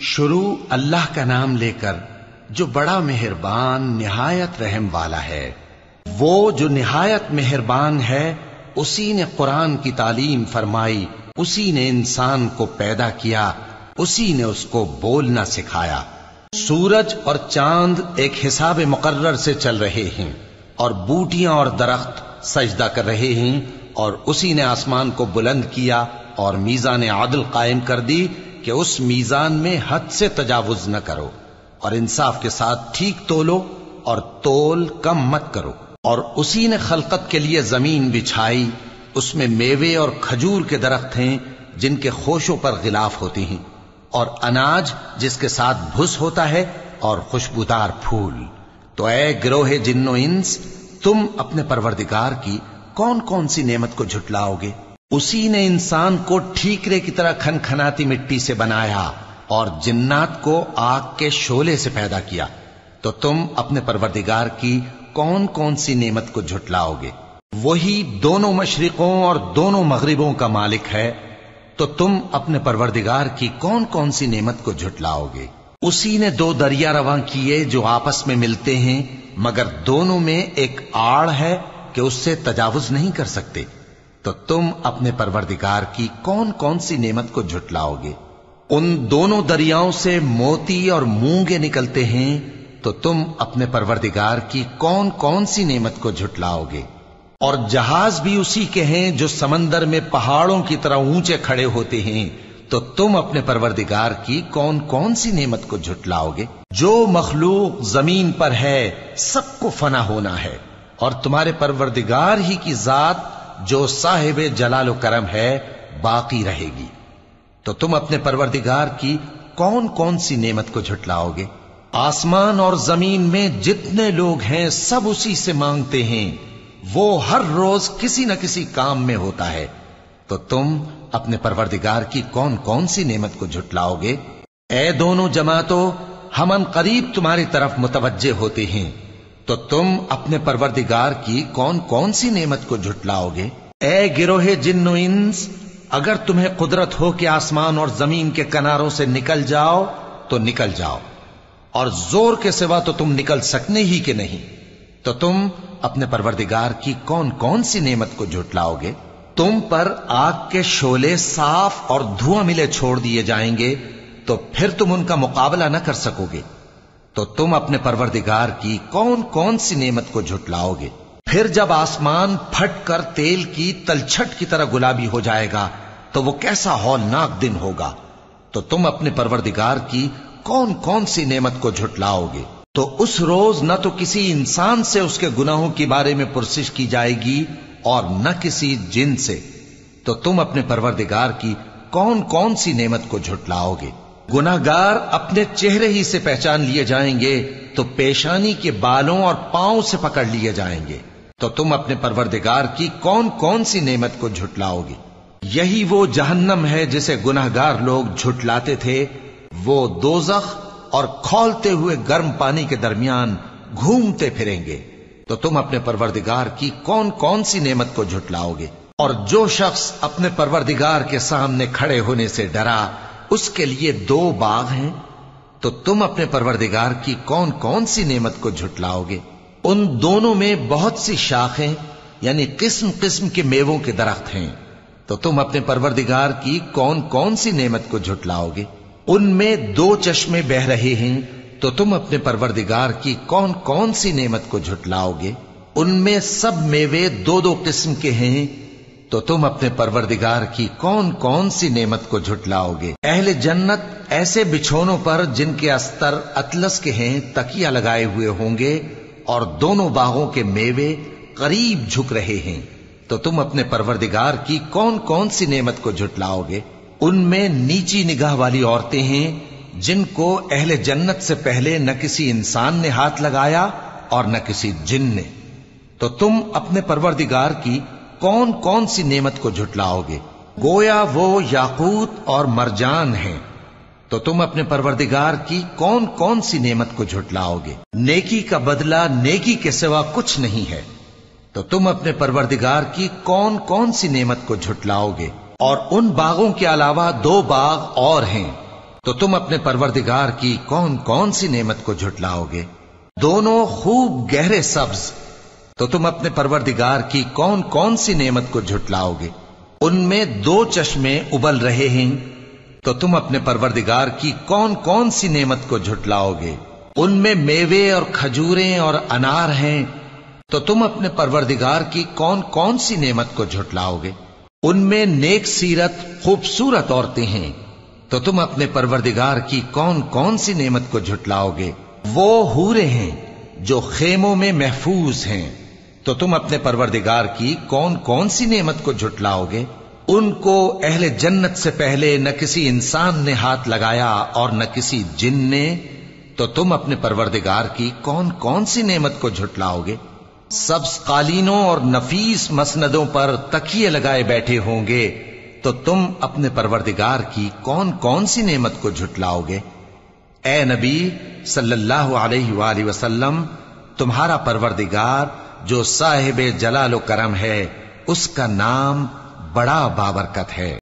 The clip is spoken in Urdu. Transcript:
شروع اللہ کا نام لے کر جو بڑا مہربان نہایت رحم والا ہے۔ وہ جو نہایت مہربان ہے اسی نے قرآن کی تعلیم فرمائی، اسی نے انسان کو پیدا کیا، اسی نے اس کو بولنا سکھایا۔ سورج اور چاند ایک حساب مقرر سے چل رہے ہیں اور بوٹیاں اور درخت سجدہ کر رہے ہیں، اور اسی نے آسمان کو بلند کیا اور میزان عدل قائم کر دی کہ اس میزان میں حد سے تجاوز نہ کرو، اور انصاف کے ساتھ ٹھیک تولو اور تول کم مت کرو۔ اور اسی نے خلقت کے لیے زمین بچھائی، اس میں میوے اور کھجور کے درخت ہیں جن کے خوشوں پر غلاف ہوتی ہیں، اور اناج جس کے ساتھ بھس ہوتا ہے، اور خوشبودار پھول۔ تو اے گروہ جن و انس، تم اپنے پروردگار کی کون کون سی نعمت کو جھٹلاؤ گے؟ اسی نے انسان کو ٹھیکرے کی طرح کھنکھناتی مٹی سے بنایا اور جنات کو آگ کے شعلے سے پیدا کیا، تو تم اپنے پروردگار کی کون کون سی نعمت کو جھٹلاؤ گے؟ وہی دونوں مشرقوں اور دونوں مغربوں کا مالک ہے، تو تم اپنے پروردگار کی کون کون سی نعمت کو جھٹلاؤ گے؟ اسی نے دو دریا رواں کیے جو آپس میں ملتے ہیں، مگر دونوں میں ایک آڑ ہے کہ اس سے تجاوز نہیں کر سکتے، تو تم اپنے پروردگار کی کون کون سی نعمت کو جھٹلاؤ گے؟ ان دونوں دریاؤں سے موتی اور مونگے نکلتے ہیں، تو تم اپنے پروردگار کی کون کون سی نعمت کو جھٹلاؤ گے؟ اور جہاز بھی اسی کے ہیں جو سمندر میں پہاڑوں کی طرح اونچے کھڑے ہوتے ہیں، تو تم اپنے پروردگار کی کون کون سی نعمت کو جھٹلاؤ گے؟ جو مخلوق زمین پر ہے سب کو فنا ہونا ہے، اور تمہارے پروردگار ہی کی ذات جو صاحب جلال و کرم ہے باقی رہے گی۔ تو تم اپنے پروردگار کی کون کون سی نعمت کو جھٹلاؤ گے؟ آسمان اور زمین میں جتنے لوگ ہیں سب اسی سے مانگتے ہیں، وہ ہر روز کسی نہ کسی کام میں ہوتا ہے، تو تم اپنے پروردگار کی کون کون سی نعمت کو جھٹلاؤ گے؟ اے دونوں جماعتوں، ہم ان قریب تمہاری طرف متوجہ ہوتے ہیں، تو تم اپنے پروردگار کی کون کون سی نعمت کو جھٹلاؤ گے؟ اے گروہ جن و انس، اگر تمہیں قدرت ہو کہ آسمان اور زمین کے کناروں سے نکل جاؤ تو نکل جاؤ، اور زور کے سوا تو تم نکل سکنے ہی کہ نہیں، تو تم اپنے پروردگار کی کون کون سی نعمت کو جھٹلاؤ گے؟ تم پر آگ کے شعلے صاف اور دھواں ملے چھوڑ دیے جائیں گے، تو پھر تم ان کا مقابلہ نہ کر سکو گے، تو تم اپنے پروردگار کی کون کون سی نعمت کو جھٹلاؤ گے؟ پھر جب آسمان پھٹ کر تیل کی تلچھٹ کی طرح گلابی ہو جائے گا تو وہ کیسا ہولناک دن ہوگا، تو تم اپنے پروردگار کی کون کون سی نعمت کو جھٹلاؤ گے؟ تو اس روز نہ تو کسی انسان سے اس کے گناہوں کے بارے میں پرسش کی جائے گی اور نہ کسی جن سے، تو تم اپنے پروردگار کی کون کون سی نعمت کو جھٹلاؤ گے؟ گناہگار اپنے چہرے ہی سے پہچان لیے جائیں گے تو پیشانی کے بالوں اور پاؤں سے پکڑ لیے جائیں گے، تو تم اپنے پروردگار کی کون کون سی نعمت کو جھٹلاؤ گے؟ یہی وہ جہنم ہے جسے گناہگار لوگ جھٹلاتے تھے، وہ دوزخ اور کھولتے ہوئے گرم پانی کے درمیان گھومتے پھریں گے، تو تم اپنے پروردگار کی کون کون سی نعمت کو جھٹلاؤ گے؟ اور جو شخص اپنے پروردگار کے سامنے کھڑے ہونے سے ڈرا، اس کے لیے دو باغ ہیں، تو تم اپنے پروردگار کی کون کون سی نعمت کو جھٹلاؤ گے؟ ان دونوں میں بہت سی شاخیں یعنی قسم قسم کے میووں کے درخت ہیں، تو تم اپنے پروردگار کی کون کون سی نعمت کو جھٹلاؤ گے؟ ان میں دو چشمے بہ رہے ہیں، تو تم اپنے پروردگار کی کون کون سی نعمت کو جھٹلاؤ گے؟ ان میں سب میوے دو دو قسم کے ہیں، تو تم اپنے پروردگار کی کون کون سی نعمت کو جھٹلاؤ گے؟ اہل جنت ایسے بچھونوں پر جن کے استر اطلس کے ہیں تکیہ لگائے ہوئے ہوں گے، اور دونوں باغوں کے میوے قریب جھک رہے ہیں، تو تم اپنے پروردگار کی کون کون سی نعمت کو جھٹلاؤ گے؟ ان میں نیچی نگاہ والی عورتیں ہیں جن کو اہل جنت سے پہلے نہ کسی انسان نے ہاتھ لگایا اور نہ کسی جن نے، تو تم اپنے پروردگار کی کون کون سی نعمت کو جھٹلاؤ گے؟ گویا وہ یاقوت اور مرجان ہیں، تو تم اپنے پروردگار کی کون کون سی نعمت کو جھٹلاؤ گے؟ نیکی کا بدلہ نیکی کے سوا کچھ نہیں ہے، تو تم اپنے پروردگار کی کون کون سی نعمت کو جھٹلاؤ گے؟ اور ان باغوں کے علاوہ دو باغ اور ہیں تو تم اپنے پروردگار کی کون کون سی نعمت کو جھٹلاؤگے؟ دونوں خوب گہرے سبز، تو تم اپنے پروردگار کی کون کون سی نعمت کو جھٹلاؤگے؟ ان میں 2 چشمے ابل رہے ہیں، تو تم اپنے پروردگار کی کون کون سی نعمت کو جھٹلاؤگے؟ ان میں میوے اور کھجوریں اور انار ہیں، تو تم اپنے پروردگار کی کون کون سی نعمت کو جھٹلاؤگے؟ ان میں نیک سیرت خوبصورت عورتیں ہیں، تو تم اپنے پروردگار کی کون کون سی نعمت کو جھٹلاؤگے؟ وہ حوریں ہیں جو خیموں میں محفوظ ہیں، تو تم اپنے پروردگار کی کون کون سی نعمت کو جھٹلاؤگے؟ ان کو اہل جنت سے پہلے نہ کسی انسان نے ہاتھ لگایا اور نہ کسی جن نے، تو تم اپنے پروردگار کی کون کون سی نعمت کو جھٹلاؤگے؟ سبز قالینوں اور نفیس مسندوں پر تکیے لگائے بیٹھے ہوں گے، تو تم اپنے پروردگار کی کون کون سی نعمت کو جھٹلاؤگے؟ اے نبی صلی اللہ علیہ وآلہ وسلم، تمہارا پروردگار جو صاحب جلال و کرم ہے، اس کا نام بڑا بابرکت ہے۔